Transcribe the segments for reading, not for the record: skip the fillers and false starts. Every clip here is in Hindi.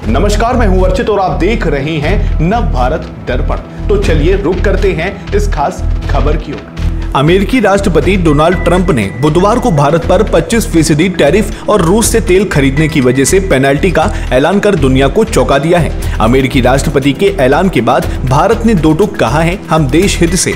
नमस्कार, मैं हूं अर्चित और आप देख रहे हैं नव भारत दर्पण। तो चलिए रुक करते हैं इस खास खबर की ओर। अमेरिकी राष्ट्रपति डोनाल्ड ट्रंप ने बुधवार को भारत पर 25% टैरिफ और रूस से तेल खरीदने की वजह से पेनल्टी का ऐलान कर दुनिया को चौंका दिया है। अमेरिकी राष्ट्रपति के ऐलान के बाद भारत ने दो टूक कहा है, हम देश हित से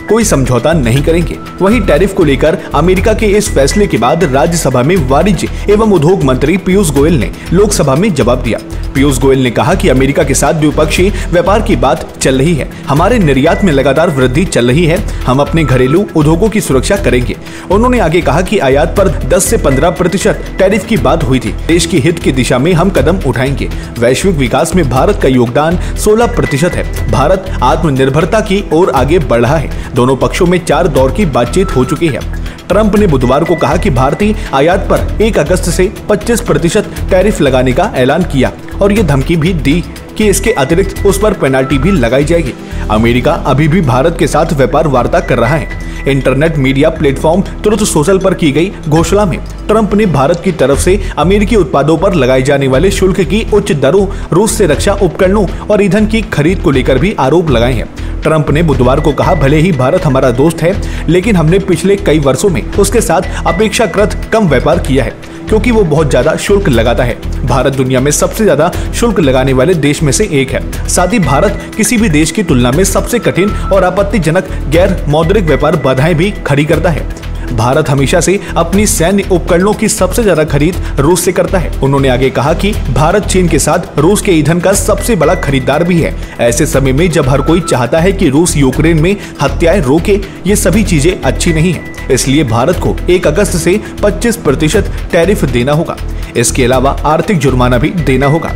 कोई समझौता नहीं करेंगे। वहीं टैरिफ को लेकर अमेरिका के इस फैसले के बाद राज्यसभा में वाणिज्य एवं उद्योग मंत्री पीयूष गोयल ने लोकसभा में जवाब दिया। पीयूष गोयल ने कहा कि अमेरिका के साथ द्विपक्षीय व्यापार की बात चल रही है, हमारे निर्यात में लगातार वृद्धि चल रही है, हम अपने घरेलू उद्योगों की सुरक्षा करेंगे। उन्होंने आगे कहा कि आयात पर 10 से 15% टैरिफ की बात हुई थी। देश की हित की दिशा में हम कदम उठाएंगे। वैश्विक विकास में भारत का योगदान 16% है। भारत आत्मनिर्भरता की ओर आगे बढ़ रहा है। दोनों पक्षों में 4 दौर की बातचीत हो चुकी है। ट्रंप ने बुधवार को कहा कि भारतीय आयात पर 1 अगस्त से 25% टैरिफ लगाने का ऐलान किया और ये धमकी भी दी कि इसके अतिरिक्त उस पर पेनल्टी भी लगाई जाएगी। अमेरिका अभी भी भारत के साथ व्यापार वार्ता कर रहा है। Internet media platform truth social पर की गई घोषणा में ट्रंप ने भारत की तरफ से अमेरिकी उत्पादों पर लगाए जाने वाले शुल्क की उच्च दरों, रूस से रक्षा उपकरणों और ईंधन की खरीद को लेकर भी आरोप लगाए हैं। ट्रंप ने बुधवार को कहा, भले ही भारत हमारा दोस्त है, लेकिन हमने पिछले कई वर्षों में उसके साथ अपेक्षाकृत कम व्यापार किया है क्योंकि वो बहुत ज्यादा शुल्क लगाता है। भारत दुनिया में सबसे ज्यादा शुल्क लगाने वाले देश में से एक है। साथ ही भारत किसी भी देश की तुलना में सबसे कठिन और आपत्तिजनक गैर मौद्रिक व्यापार बाधाएं भी खड़ी करता है। भारत हमेशा से अपनी सैन्य उपकरणों की सबसे ज्यादा खरीद रूस से करता है। उन्होंने आगे कहा कि भारत चीन के साथ रूस के ईंधन का सबसे बड़ा खरीदार भी है। ऐसे समय में जब हर कोई चाहता है कि रूस यूक्रेन में हत्याएं रोके, ये सभी चीजें अच्छी नहीं है। इसलिए भारत को 1 अगस्त से 25% टैरिफ देना होगा। इसके अलावा आर्थिक जुर्माना भी देना होगा।